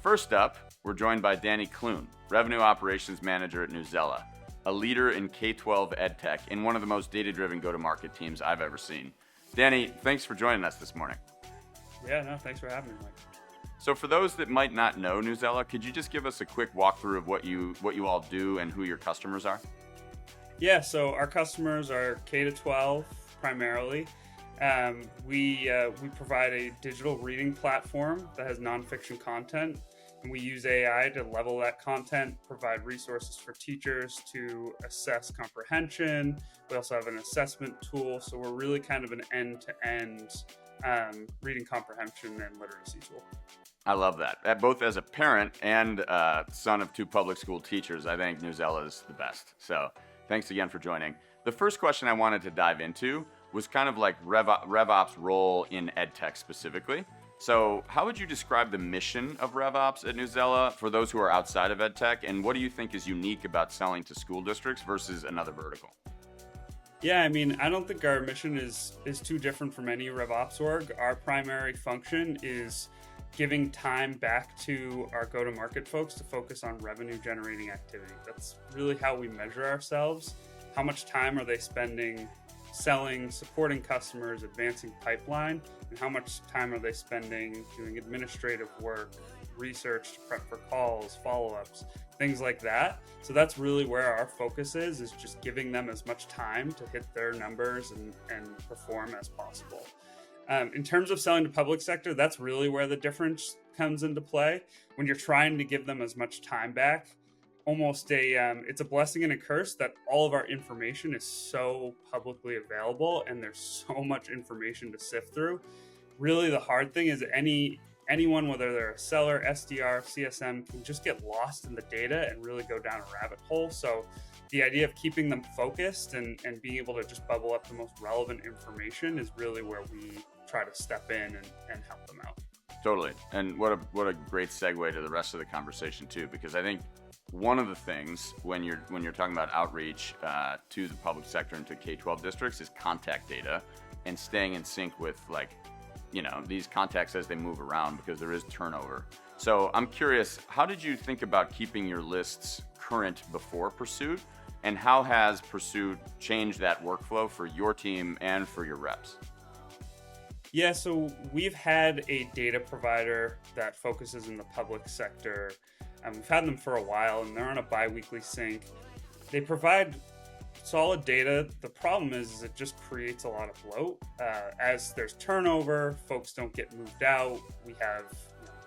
First up, we're joined by Danny Clune, Revenue Operations Manager at Newsela, a leader in K-12 EdTech and one of the most data-driven go-to-market teams I've ever seen. Danny, thanks for joining us this morning. Yeah, no, thanks for having me, Mike. So for those that might not know Newsela, could you just give us a quick walkthrough of what you all do and who your customers are? Yeah, so our customers are K-12 primarily. We provide a digital reading platform that has nonfiction content, and we use AI to level that content, provide resources for teachers to assess comprehension. We also have an assessment tool, so we're really kind of an end-to-end reading comprehension and literacy tool. I love that. Both as a parent and son of two public school teachers, I think Newsela is the best. So thanks again for joining. The first question I wanted to dive into was kind of like RevOps role in EdTech specifically. So how would you describe the mission of RevOps at Newsela for those who are outside of EdTech? And what do you think is unique about selling to school districts versus another vertical? Yeah, I mean, I don't think our mission is too different from any RevOps org. Our primary function is giving time back to our go-to-market folks to focus on revenue generating activity. That's really how we measure ourselves. How much time are they spending selling, supporting customers, advancing pipeline, and how much time are they spending doing administrative work, research to prep for calls, follow-ups, things like that. So that's really where our focus is just giving them as much time to hit their numbers and perform as possible. In terms of selling to public sector, that's really where the difference comes into play. When you're trying to give them as much time back, it's a blessing and a curse that all of our information is so publicly available and there's so much information to sift through. Really, the hard thing is anyone, whether they're a seller, SDR, CSM, can just get lost in the data and really go down a rabbit hole. So the idea of keeping them focused and being able to just bubble up the most relevant information is really where we try to step in and help them out. Totally. And what a great segue to the rest of the conversation too, because I think one of the things when you're talking about outreach to the public sector and to K-12 districts is contact data and staying in sync with these contacts as they move around because there is turnover. So I'm curious, how did you think about keeping your lists current before Pursuit, and how has Pursuit changed that workflow for your team and for your reps? Yeah, so we've had a data provider that focuses in the public sector. We've had them for a while, and they're on a bi-weekly sync. They provide solid data. The problem is it just creates a lot of bloat. As there's turnover, folks don't get moved out. We have,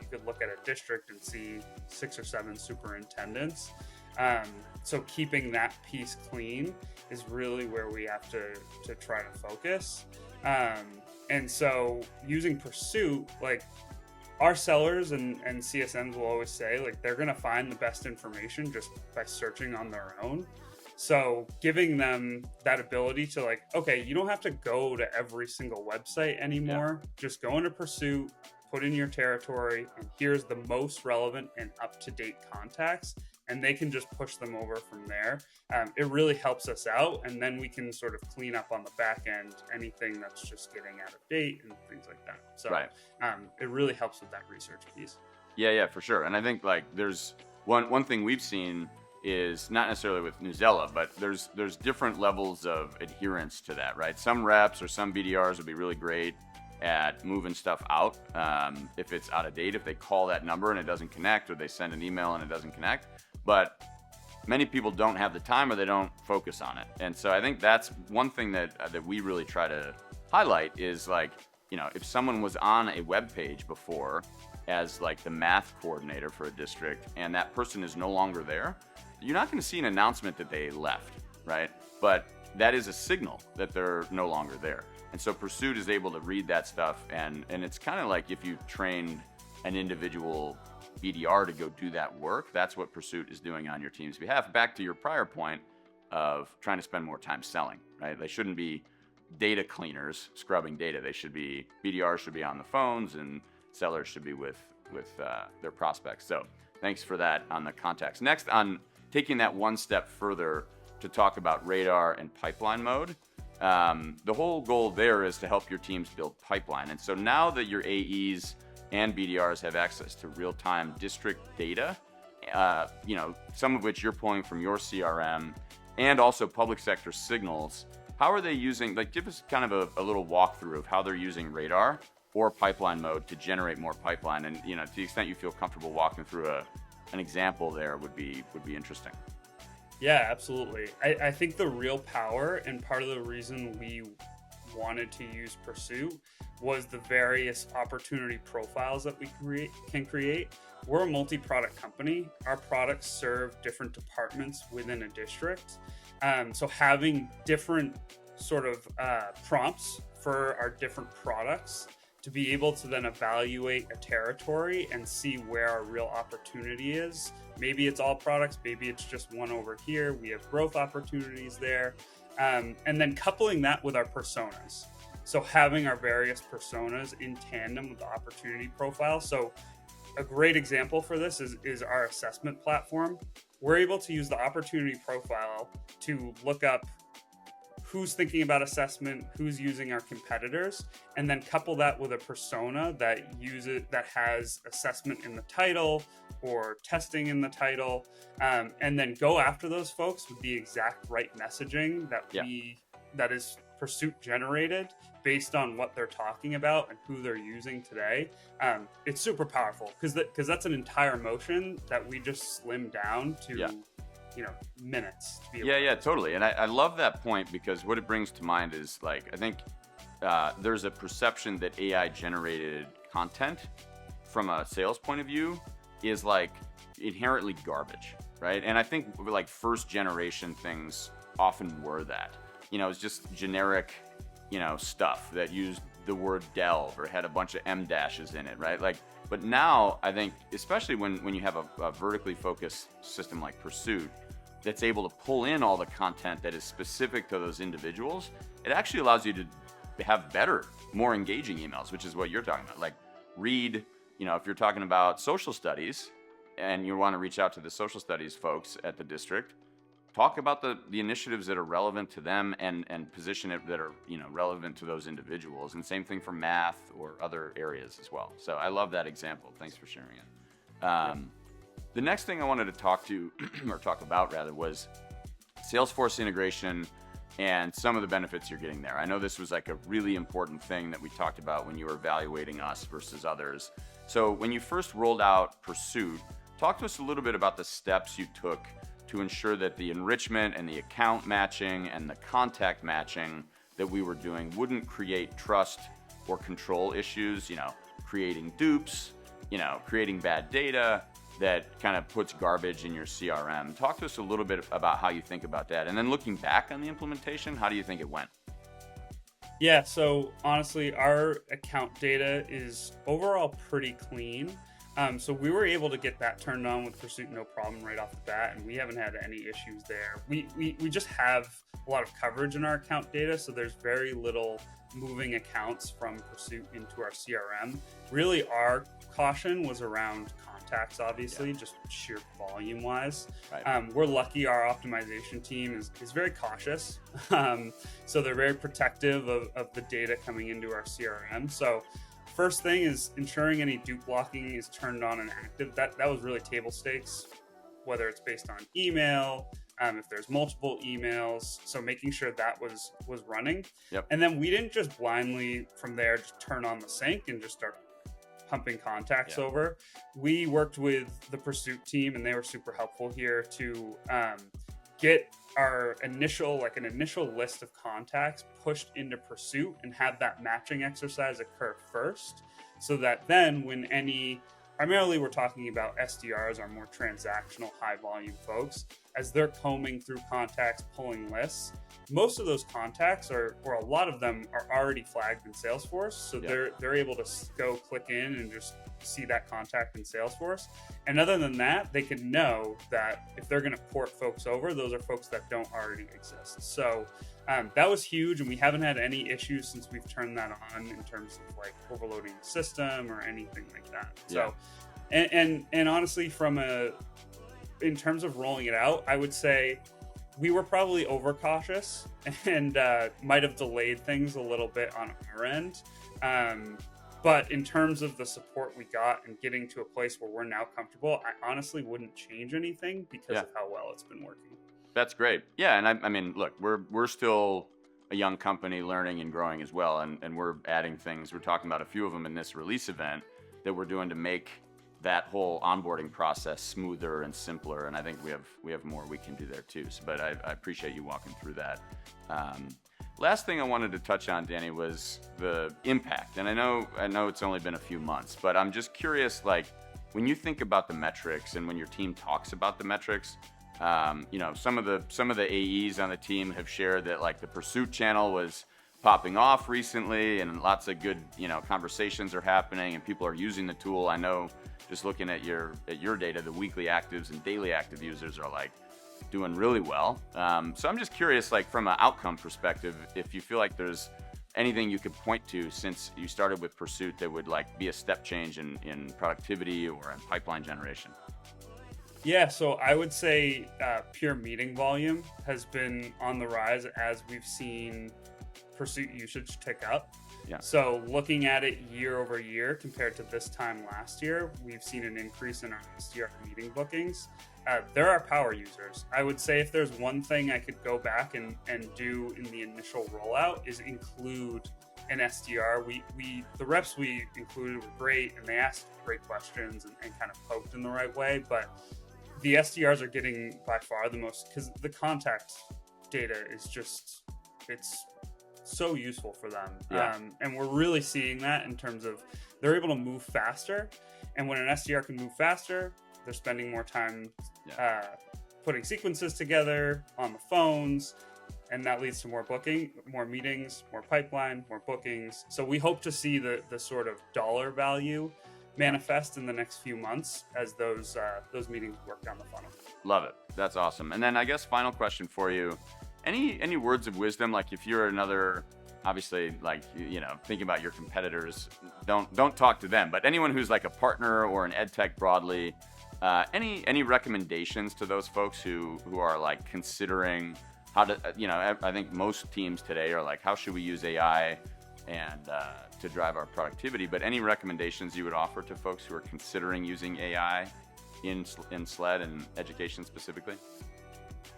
you could look at a district and see 6 or 7 superintendents. So keeping that piece clean is really where we have to try to focus. And so using Pursuit, our sellers and CSMs will always say, they're going to find the best information just by searching on their own. So giving them that ability to okay, you don't have to go to every single website anymore. Yeah. Just go into Pursuit, put in your territory, and here's the most relevant and up-to-date contacts. And they can just push them over from there. It really helps us out, and then we can sort of clean up on the back end anything that's just getting out of date and things like that. So right. It really helps with that research piece. Yeah, for sure. And I think there's one thing we've seen is not necessarily with Newsela, but there's different levels of adherence to that, right? Some reps or some BDRs would be really great at moving stuff out if it's out of date, if they call that number and it doesn't connect, or they send an email and it doesn't connect. But many people don't have the time or they don't focus on it. And so I think that's one thing that we really try to highlight is if someone was on a web page before as the math coordinator for a district and that person is no longer there, you're not going to see an announcement that they left, right? But that is a signal that they're no longer there. And so Pursuit is able to read that stuff, and it's kind of like if you trained an individual BDR to go do that work, that's what Pursuit is doing on your team's behalf. Back to your prior point of trying to spend more time selling, right? They shouldn't be data cleaners scrubbing data. BDRs should be on the phones, and sellers should be with their prospects. So thanks for that on the contacts. Next, on taking that one step further to talk about radar and pipeline mode. The whole goal there is to help your teams build pipeline. And so now that your AEs and BDRs have access to real-time district data, some of which you're pulling from your CRM, and also public sector signals. How are they using, give us kind of a little walkthrough of how they're using Radar or pipeline mode to generate more pipeline. And, to the extent you feel comfortable walking through an example there would be interesting. Yeah, absolutely. I think the real power, and part of the reason we wanted to use Pursuit, was the various opportunity profiles that we can create. We're a multi-product company. Our products serve different departments within a district. So having different sort of prompts for our different products to be able to then evaluate a territory and see where our real opportunity is. Maybe it's all products, maybe it's just one over here. We have growth opportunities there. And then coupling that with our personas. So having our various personas in tandem with the opportunity profile. So a great example for this is our assessment platform. We're able to use the opportunity profile to look up who's thinking about assessment, who's using our competitors, and then couple that with a persona that has assessment in the title or testing in the title, and then go after those folks with the exact right messaging that is Pursuit generated based on what they're talking about and who they're using today. It's super powerful because that's an entire motion that we just slimmed down to minutes to be able totally. And I love that point, because what it brings to mind is, I think there's a perception that AI generated content from a sales point of view is inherently garbage, right? And I think first generation things often were that. It's just generic, stuff that used the word delve or had a bunch of M dashes in it, right? But now I think, especially when you have a vertically focused system like Pursuit that's able to pull in all the content that is specific to those individuals, it actually allows you to have better, more engaging emails, which is what you're talking about. Read, if you're talking about social studies and you want to reach out to the social studies folks at the district, talk about the initiatives that are relevant to them and position it that are relevant to those individuals. And same thing for math or other areas as well. So I love that example. Thanks for sharing it. The next thing I wanted to talk about was Salesforce integration and some of the benefits you're getting there. I know this was a really important thing that we talked about when you were evaluating us versus others. So when you first rolled out Pursuit, talk to us a little bit about the steps you took to ensure that the enrichment and the account matching and the contact matching that we were doing wouldn't create trust or control issues, creating dupes, creating bad data that kind of puts garbage in your CRM. Talk to us a little bit about how you think about that. And then looking back on the implementation, how do you think it went? Yeah, so honestly, our account data is overall pretty clean. So we were able to get that turned on with Pursuit no problem right off the bat, and we haven't had any issues there. We just have a lot of coverage in our account data, so there's very little moving accounts from Pursuit into our CRM. Really, our caution was around contacts, obviously, just sheer volume wise. Right. We're lucky our optimization team is very cautious. So they're very protective of the data coming into our CRM. So first thing is ensuring any dupe blocking is turned on and active. That was really table stakes, whether it's based on email, if there's multiple emails. So making sure that was running. Yep. And then we didn't just blindly from there just turn on the sync and just start pumping contacts over. We worked with the Pursuit team, and they were super helpful here to get our initial list of contacts pushed into Pursuit and have that matching exercise occur first, so that then when primarily we're talking about SDRs, our more transactional high volume folks, as they're combing through contacts, pulling lists, most of those contacts or a lot of them are already flagged in Salesforce. So they're able to go click in and just see that contact in Salesforce. And other than that, they can know that if they're going to port folks over, those are folks that don't already exist. So that was huge, and we haven't had any issues since we've turned that on in terms of overloading the system or anything like that. So, and honestly, in terms of rolling it out, I would say we were probably overcautious and might have delayed things a little bit on our end. But in terms of the support we got and getting to a place where we're now comfortable, I honestly wouldn't change anything because Yeah. of how well it's been working. That's great. Yeah, and I mean, look, we're still a young company learning and growing as well, and we're adding things. We're talking about a few of them in this release event that we're doing to make that whole onboarding process smoother and simpler. And I think we have more we can do there too. So, but I appreciate you walking through that. Last thing I wanted to touch on, Danny, was the impact. And I know it's only been a few months, but I'm just curious, like when you think about the metrics and when your team talks about the metrics, you know, some of the AEs on the team have shared that like the Pursuit channel was popping off recently, and lots of good, you know, conversations are happening, and people are using the tool. I know, just looking at your data, the weekly actives and daily active users are like doing really well. So I'm just curious, like from an outcome perspective, if you feel like there's anything you could point to since you started with Pursuit that would like be a step change in productivity or in pipeline generation. Yeah, so I would say pure meeting volume has been on the rise as we've seen Pursuit usage tick up. Yeah. So looking at it year over year compared to this time last year, we've seen an increase in our SDR meeting bookings. There are power users. I would say if there's one thing I could go back and do in the initial rollout is include an SDR. The reps we included were great, and they asked great questions and kind of poked in the right way, but the SDRs are getting by far the most, because the contact data is just, it's so useful for them. Yeah. And we're really seeing that in terms of they're able to move faster. And when an SDR can move faster, they're spending more time putting sequences together on the phones. And that leads to more booking, more meetings, more pipeline, more bookings. So we hope to see the sort of dollar value manifest in the next few months as those meetings work down the funnel. Love it. That's awesome. And then I guess final question for you. Any words of wisdom, like if you're another, obviously, like, you know, thinking about your competitors, don't talk to them, but anyone who's like a partner or an ed tech broadly, any recommendations to those folks who are like considering how to, you know, I think most teams today are like, how should we use AI and to drive our productivity? But any recommendations you would offer to folks who are considering using AI in SLED and education specifically?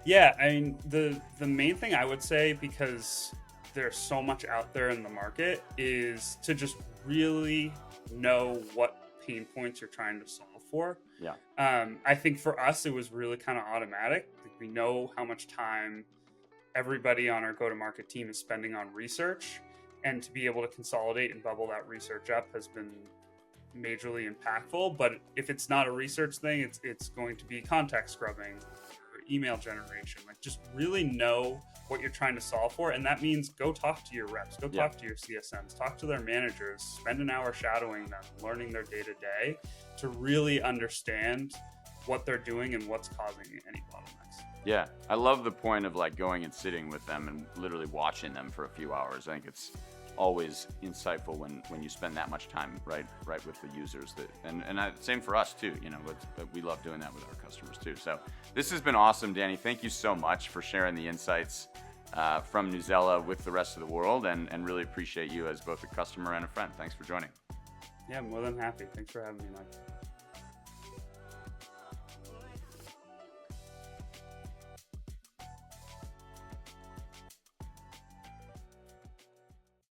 Yeah, I mean, the main thing I would say, because there's so much out there in the market, is to just really know what pain points you're trying to solve for. Yeah. I think for us, it was really kind of automatic. Like, we know how much time everybody on our go-to-market team is spending on research, and to be able to consolidate and bubble that research up has been majorly impactful. But if it's not a research thing, it's going to be contact scrubbing, email generation. Like, just really know what you're trying to solve for, and that means go talk to your reps, go talk to your CSMs, talk to their managers, spend an hour shadowing them, learning their day-to-day to really understand what they're doing and what's causing any bottlenecks. Yeah, I love the point of like going and sitting with them and literally watching them for a few hours. I think it's always insightful when you spend that much time right with the users. Same for us too. You know, we love doing that with our customers too. So this has been awesome, Danny. Thank you so much for sharing the insights from Newsela with the rest of the world, and really appreciate you as both a customer and a friend. Thanks for joining. Yeah, more than happy. Thanks for having me, Mike.